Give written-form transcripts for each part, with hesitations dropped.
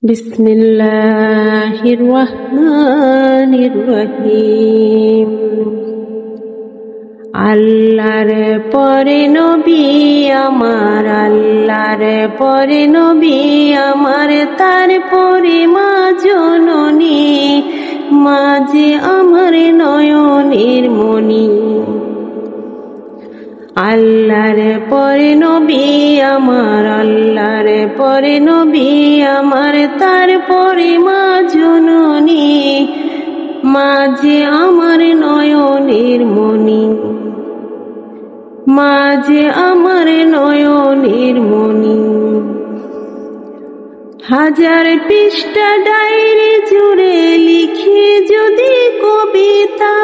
বিসমিল্লাহির রহমানির রহিম। আল্লাহর পরে নবী আমার, আল্লাহর পরে নবী আমার, তারপরে মা জননী, মাঝে আমার নয়নের মণি। আল্লাহর পরে নবী আমার, আল্লাহর পরে নবী আমার, তারপরে মা জননী, মাঝে আমার নয়নের মণি, মাঝে আমার নয়নের মণি। হাজার পৃষ্ঠা ডায়েরি জুড়ে লিখি যদি কবিতা,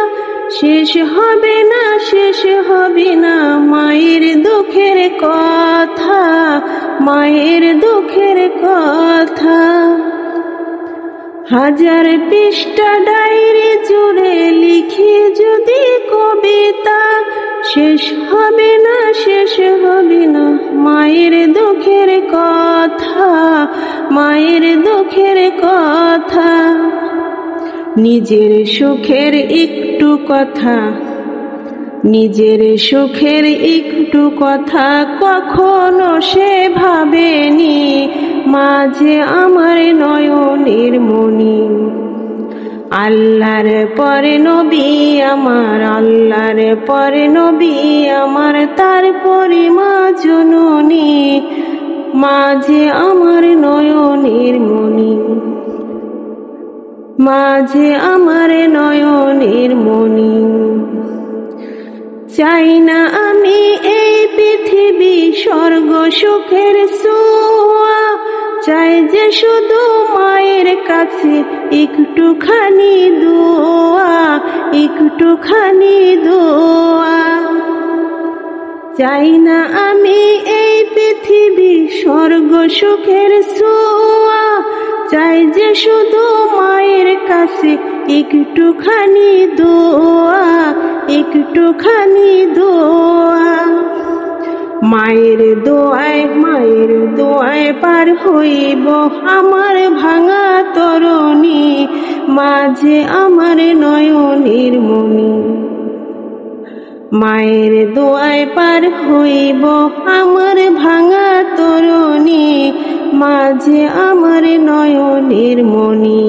শেষ হবে না, শেষ হবে না মায়ের দুঃখের কথা, মায়ের দুঃখের কথা। হাজার পৃষ্ঠা ডায়েরি জুড়ে লিখি যদি কবিতা, শেষ হবে না, শেষ হবে না মায়ের দুঃখের কথা, মায়ের দুঃখের কথা। নিজের সুখের একটু কথা, নিজের সুখের একটু কথা কখনো সে ভাবেনি, মাঝে আমার নয়নের মণি। আল্লাহর পরে নবী আমার, আল্লাহর পরে নবী আমার, তারপরে মা জননী, মাঝে আমার নয়নের মণি, মাঝে আমার নয়নের মণি। চাই না আমি এই পৃথিবী স্বর্গ সুখের ছোঁয়া, চাই যে শুধু মায়ের কাছে একটুখানি দোয়া, একটুখানি দোয়া। চাই না আমি এই পৃথিবী স্বর্গ সুখের ছোঁয়া, চাই যে শুধু মায়ের কাছে একটুখানি দোয়া, একটুখানি দোয়া। মায়ের দোয়ায়, মায়ের দোয়ায় পার হইব আমার ভাঙা তরণী, মাঝে আমার নয়নের মণি। মায়ের দোয়ায় পার হইব আমার ভাঙা তরণী, মাঝে আমার নয়নের মণি।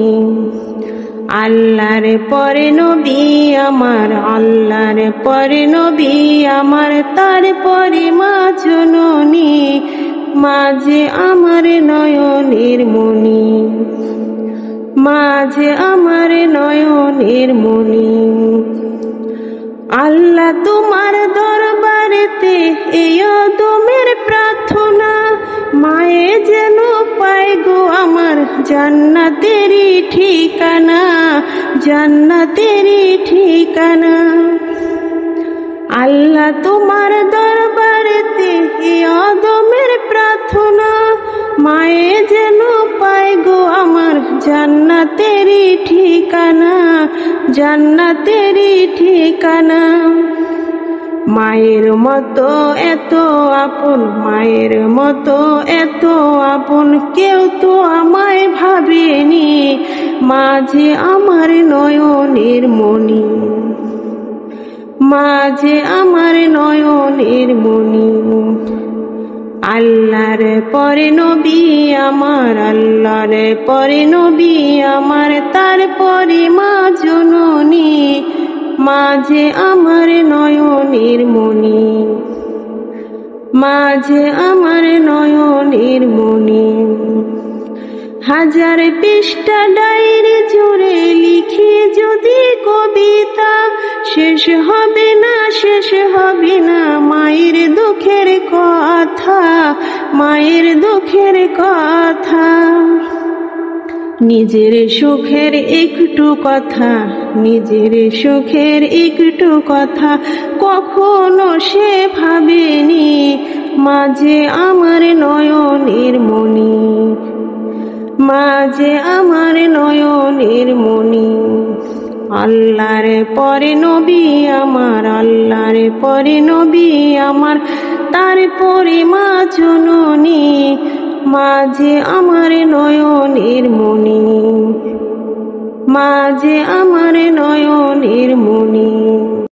আল্লাহর পরে নবী আমার, আল্লাহর পরে নবী আমার, তারপরে মা জননী, মাঝে আমার নয়নের মণি, মাঝে আমার নয়নের মণি। আল্লাহ তোমার দরবারেতে এই অদমের প্রার্থনা, মায়ে যেন পায় গো আমার জান্নাতেরই ঠিকানা, জান্নাতেরই ঠিকানা। আল্লাহ তোমার দরবারেতে এই অদমের প্রার্থনা, মায়ে যেন পায় গো আমার জান্নাতেরই ঠিকানা, জান্নাতেরই ঠিকানা। মায়ের মতো এত আপন, মায়ের মতো এত আপন কেউ তো আমায় ভাবেনি, মাঝে আমার নয়নের মণি, মাঝে আমার নয়নের মণি। আল্লাহর পরে নবী আমার, আল্লাহর পরে নবী আমার, তারপরে মা জননী, মাঝে আমার নয়নের মণি, মাঝে আমার নয়নের মণি। হাজার পৃষ্ঠা ডায়েরি জুড়ে লিখি যদি কবিতা, শেষ হবে না, শেষ হবে না মায়ের দুঃখের কথা, মায়ের দুঃখের কথা। নিজের সুখের একটু কথা, নিজের সুখের একটু কথা কখনো সে ভাবেনি, মাঝে আমার নয়নের মণি, মাঝে আমার নয়নের মণি। আল্লাহর পরে নবী আমার, আল্লাহর পরে নবী আমার, তারপরে মা জননী, মাঝে আমার নয়নে নয়নের মণি, মাঝে আমার নয়ন